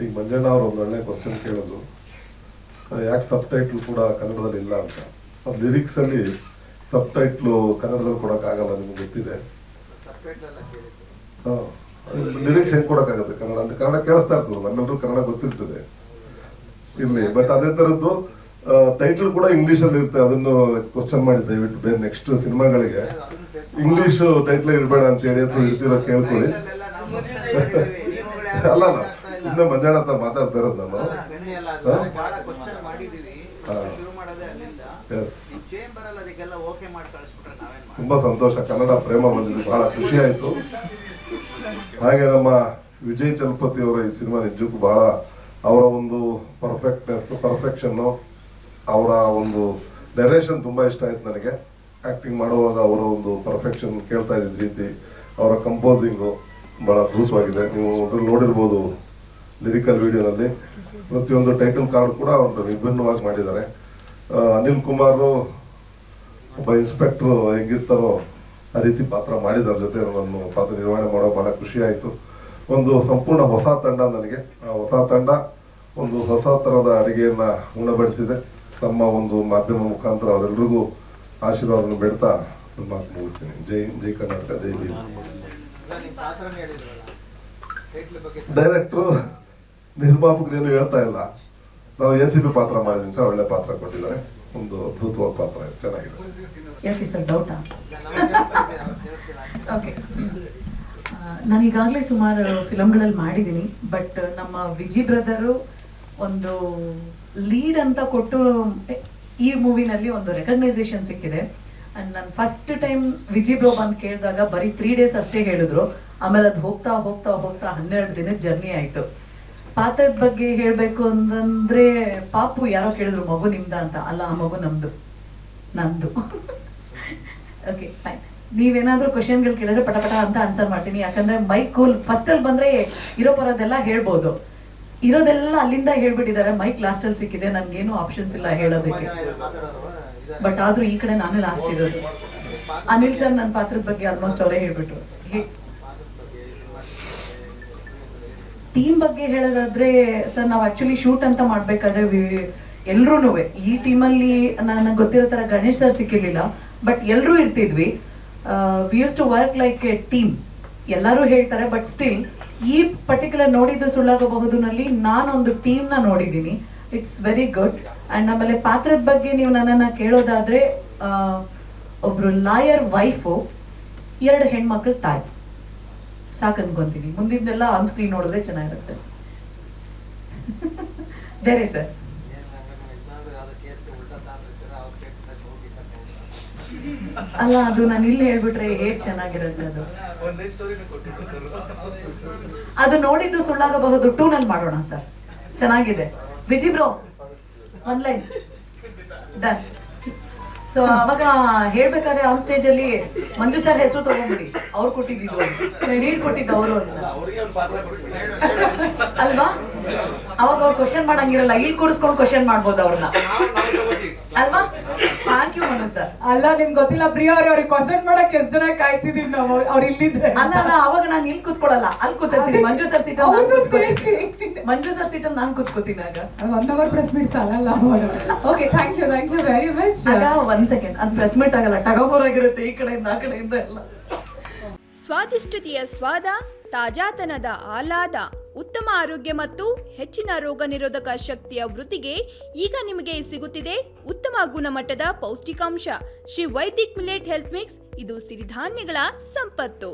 ಈಗ ಮಂಜಣ್ಣ ಅವರು ಒಂದು ಒಳ್ಳೆ ಕ್ವಶನ್ ಕೇಳಿದ್ರು, ಯಾಕೆ ಸಬ್ ಟೈಟ್ಲ್ ಕೂಡ ಕನ್ನಡದಲ್ಲಿ ಇಲ್ಲ ಅಂತ. ಲಿರಿಕ್ಸ್ ಅಲ್ಲಿ ಸಬ್ ಟೈಟ್ಲು ಕನ್ನಡದಲ್ಲಿ ಕೊಡೋಕ್ಕಾಗಲ್ಲ, ನಿಮ್ಗೆ ಗೊತ್ತಿದೆ. ಲಿರಿಕ್ಸ್ ಹೆಂಗ್ ಕೊಡೋಕ್ಕಾಗುತ್ತೆ ಕನ್ನಡ ಅಂತ? ಕನ್ನಡ ಕೇಳಿಸ್ತಾ ಇರ್ತದೆ, ನಮ್ಮೆಲ್ಲರೂ ಕನ್ನಡ ಗೊತ್ತಿರ್ತದೆ ಇಲ್ಲಿ. ಬಟ್ ಅದೇ ತರದ್ದು ಟೈಟಲ್ ಕೂಡ ಇಂಗ್ಲಿಷ್ ಅಲ್ಲಿ ಇರುತ್ತೆ. ಅದನ್ನು ಕ್ವಶನ್ ಮಾಡಿ ದಯವಿಟ್ಟು ಬೇರೆ ನೆಕ್ಸ್ಟ್ ಸಿನಿಮಾಗಳಿಗೆ ಇಂಗ್ಲಿಷ್ ಟೈಟ್ಲ್ ಇರಬೇಡ ಅಂತ ಹೇಳಿ ಅಥವಾ ಇರ್ತಿರೋ ಕೇಳ್ಕೊಳ್ಳಿ. ಅಲ್ಲ ಸುಮ್ಮನೆ ಮಂಜಾಣ ಅಂತ ಮಾತಾಡ್ತಾ ಇರೋದು ನಾನು. ತುಂಬಾ ಸಂತೋಷ, ಕನ್ನಡ ಪ್ರೇಮ ಬಂದಿದ್ದು ಬಹಳ ಖುಷಿ ಆಯ್ತು. ಹಾಗೆ ನಮ್ಮ ವಿಜಯ್ ಚಲಪತಿ ಅವರ ಈ ಸಿನಿಮಾ ನಿಜಕ್ಕೂ ಬಹಳ ಅವರ ಒಂದು ಪರ್ಫೆಕ್ಷನ್, ಅವರ ಒಂದು ಡೈರೆಕ್ಷನ್ ತುಂಬಾ ಇಷ್ಟ ಆಯ್ತು ನನಗೆ. ಆಕ್ಟಿಂಗ್ ಮಾಡುವಾಗ ಅವರ ಒಂದು ಪರ್ಫೆಕ್ಷನ್, ಕೇಳ್ತಾ ಇದ್ದ ರೀತಿ, ಅವರ ಕಂಪೋಸಿಂಗು ಬಹಳ ಅದ್ಭುತವಾಗಿದೆ. ನೀವು ಅದ್ರಲ್ಲಿ ನೋಡಿರ್ಬೋದು ಲಿರಿಕಲ್ ವಿಡಿಯೋನಲ್ಲಿ ಪ್ರತಿಯೊಂದು ಟೈಟಲ್ ಕಾರ್ಡ್ ಕೂಡ ಒಂದು ವಿಭಿನ್ನವಾಗಿ ಮಾಡಿದ್ದಾರೆ. ಅನಿಲ್ ಕುಮಾರ್ ಒಬ್ಬ ಇನ್ಸ್ಪೆಕ್ಟರ್ ಹೇಗಿರ್ತಾರೋ ಆ ರೀತಿ ಪಾತ್ರ ಮಾಡಿದಾರ. ಜೊತೆ ನಾನು ಪಾತ್ರ ನಿರ್ವಹಣೆ ಮಾಡೋ ಬಹಳ ಖುಷಿ ಆಯಿತು. ಒಂದು ಸಂಪೂರ್ಣ ಹೊಸ ತಂಡ ನನಗೆ. ಆ ಹೊಸ ತಂಡ ಒಂದು ಹೊಸ ಥರದ ಅಡುಗೆಯನ್ನು ಉಣಬಡಿಸಿದೆ. ತಮ್ಮ ಒಂದು ಮಾಧ್ಯಮ ಮುಖಾಂತರ ಅವರೆಲ್ಲರಿಗೂ ಆಶೀರ್ವಾದವನ್ನು ಬೇಡ್ತಾ ನನ್ನ ಮಾತು ಮುಗಿಸ್ತೀನಿ. ಜೈ ಕರ್ನಾಟಕ, ಜೈ ಭೀಮ್. ಡೈರೆಕ್ಟ್ರು ನಿರ್ಮಾಪಕರೇನು ಹೇಳ್ತಾ ಇಲ್ಲ, ನಾವು ACP ಪಾತ್ರ ಮಾಡಿದೀನಿ ಸರ್, ಒಳ್ಳೆ ಪಾತ್ರ ಕೊಟ್ಟಿದ್ದಾರೆ, ಒಂದು ಅದ್ಭುತವಾದ ಪಾತ್ರ, ಚೆನ್ನಾಗಿದೆ. ನಾನು ಈಗಾಗಲೇ ಸುಮಾರು ಫಿಲಮ್ಗಳಲ್ಲಿ ಮಾಡಿದ್ದೀನಿ, ಬಟ್ ನಮ್ಮ ವಿಜಯ್ ಬ್ರದರು ಒಂದು ಲೀಡ್ ಅಂತ ಕೊಟ್ಟು ಈ ಮೂವಿನಲ್ಲಿ ಒಂದು ರೆಕಗ್ನೈಸೇಷನ್ ಸಿಕ್ಕಿದೆ. ಅಂಡ್ ನಾನು ಫಸ್ಟ್ ಟೈಮ್ ವಿಜಯ್ ಬ್ರೋ ಬಂದು ಕೇಳಿದಾಗ ಬರೀ 3 days ಅಷ್ಟೇ ಹೇಳಿದ್ರು. ಆಮೇಲೆ ಅದು ಹೋಗ್ತಾ ಹೋಗ್ತಾ ಹೋಗ್ತಾ 12 ದಿನದ ಜರ್ನಿ ಆಯ್ತು. ಪಾತ್ರದ ಬಗ್ಗೆ ಹೇಳ್ಬೇಕು ಅಂತಂದ್ರೆ, ಪಾಪು ಯಾರೋ ಕೇಳಿದ್ರು ಮಗು ನಿಮ್ದ ಅಂತ. ಅಲ್ಲ, ಆ ಮಗು ನಂದು. Okay fine. ನೀವೇನಾದ್ರೂ ಕ್ವಶನ್ಗಳು ಕೇಳಿದ್ರೆ ಪಟ ಅಂತ ಆನ್ಸರ್ ಮಾಡ್ತೀನಿ. ಯಾಕಂದ್ರೆ ಮೈಕ್ ಕೂಲ್ ಫಸ್ಟ್ ಅಲ್ಲಿ ಬಂದ್ರೆ ಇರೋ ಪರದೆಲ್ಲ ಹೇಳ್ಬೋದು, ಇರೋದೆಲ್ಲ ಅಲ್ಲಿಂದ ಹೇಳ್ಬಿಟ್ಟಿದ್ದಾರೆ. ಮೈಕ್ ಲಾಸ್ಟ್ ಅಲ್ಲಿ ಸಿಕ್ಕಿದೆ, ನನ್ಗೇನು ಆಪ್ಷನ್ಸ್ ಇಲ್ಲ ಹೇಳೋದಕ್ಕೆ. ಬಟ್ ಆದ್ರೂ ಈ ಕಡೆ ನಾನೇ ಲಾಸ್ಟ್ ಇರೋದು. ಅನಿಲ್ ಸರ್ ನನ್ನ ಪಾತ್ರದ ಬಗ್ಗೆ ಆಲ್ಮೋಸ್ಟ್ ಅವರೇ ಹೇಳ್ಬಿಟ್ರು. ಟೀಮ್ ಬಗ್ಗೆ ಹೇಳೋದಾದ್ರೆ ಸರ್, ನಾವು ಆಕ್ಚುಲಿ ಶೂಟ್ ಅಂತ ಮಾಡ್ಬೇಕಾದ್ರೆ ಎಲ್ರೂ ಈ ಟೀಮಲ್ಲಿ ನನಗೆ ಗೊತ್ತಿರೋ ತರ ಗಣೇಶ್ ಸರ್ ಸಿಕ್ಕಿರ್ಲಿಲ್ಲ, ಬಟ್ ಎಲ್ಲರೂ ಇರ್ತಿದ್ವಿ. We use to work like a team. ಎಲ್ಲರೂ ಹೇಳ್ತಾರೆ, ಬಟ್ ಸ್ಟಿಲ್ ಈ ಪರ್ಟಿಕ್ಯುಲರ್ ನೋಡಿದ್ದು ಸುಳ್ಳಾಗಬಹುದು ನಲ್ಲಿ ನಾನೊಂದು ಟೀಮ್ ನ ನೋಡಿದ್ದೀನಿ. It's very good. ಅಂಡ್ ಆಮೇಲೆ ಪಾತ್ರದ ಬಗ್ಗೆ ನೀವು ನನ್ನನ್ನ ಕೇಳೋದಾದ್ರೆ, ಒಬ್ರು ಲಾಯರ್ ವೈಫು, 2 ಹೆಣ್ಮಕ್ಳು ತಾಯಿ, ಸಾಕನ್ಕೊಂತೀನಿ. ಮುಂದಿದ್ದೆಲ್ಲ ಆನ್ ಸ್ಕ್ರೀನ್ ನೋಡಿದ್ರೆ ಚೆನ್ನಾಗಿರುತ್ತೆ. ಬೇರೆ ಸರ್ ಅಲ್ಲ, ಅದು ನಾನು ಇಲ್ಲಿ ಹೇಳ್ಬಿಟ್ರೆ ಹೇಗ್ ಚೆನ್ನಾಗಿರುತ್ತೆ. ಅದು ನೋಡಿದ್ದು ಸುಳ್ಳಾಗಬಹುದು 2 ನಲ್ಲಿ ಮಾಡೋಣ ಸರ್, ಚೆನ್ನಾಗಿದೆ. Viji bro 1 line done. So ಅವಾಗ ಹೇಳ್ಬೇಕಾದ್ರೆ ಆನ್ ಸ್ಟೇಜ್ ಅಲ್ಲಿ ಮಂಜು ಸರ್ ಹೆಸರು ತಗೊಂಡ್ಬಿಡಿ, ಅವ್ರು ಕೊಟ್ಟಿದ್ದು ಕ್ರೆಡಿಟ್ ಕೊಟ್ಟಿದ್ದು ಅವರು ಅಲ್ವಾ. ಅವಾಗ ಅವ್ರು ಕ್ವಶನ್ ಮಾಡಂಗಿರಲ್ಲ, ಇಲ್ಲಿ ಕೂರಿಸ್ಕೊಂಡು ಕ್ವಶನ್ ಮಾಡ್ಬೋದು ಅವ್ರನ್ನ ಅಲ್ವಾ. Thank you Manu sir. ಅಲ್ಲ, ನಿಮ್ಗೆ ಗೊತ್ತಿಲ್ಲ ಪ್ರಿಯಾ ಅವ್ರಿಗೆ ಕ್ವಶನ್ ಮಾಡಕ್ ಎಷ್ಟು ಜನ ಕಾಯ್ತಿದೀವಿ ನಾವು, ಅವ್ರು ಇಲ್ಲಿದ್ರೆ. ಅಲ್ಲ, ಅವಾಗ ನಾನು ಇಲ್ಲಿ ಕೂತ್ಕೊಳ್ಳಲ್ಲ, ಅಲ್ಲಿ ಕೂತಿರ್ತೀನಿ. Manju sir seat Manju sir ಸೀಟಲ್ಲಿ ನಾನು ಕೂತ್ಕೋತೀನಿ. ಆಗ 1 hour ಪ್ರೆಸ್ ಮೀಟ್ ಸಾಲಲ್ಲ ಅವಾಗ. Okay, thank you very much. ಆಗ 1 ಸೆಕೆಂಡ್, ಅದು ಪ್ರೆಸ್ ಮೀಟ್ ಆಗಲ್ಲ, ಟಗಬೋರಾಗಿರುತ್ತೆ ಈ ಕಡೆಯಿಂದ ಆ ಕಡೆಯಿಂದ ಎಲ್ಲ. ಸ್ವಾದಿಷ್ಟತೆಯ ಸ್ವಾದ, ತಾಜಾತನದ ಆಹ್ಲಾದ, ಉತ್ತಮ ಆರೋಗ್ಯ ಮತ್ತು ಹೆಚ್ಚಿನ ರೋಗ ನಿರೋಧಕ ಶಕ್ತಿಯ ವೃದ್ಧಿಗೆ ಈಗ ನಿಮಗೆ ಸಿಗುತ್ತಿದೆ ಉತ್ತಮ ಗುಣಮಟ್ಟದ ಪೌಷ್ಟಿಕಾಂಶ. Shri Vaidik millet health mix. ಇದು ಸಿರಿಧಾನ್ಯಗಳ ಸಂಪತ್ತು.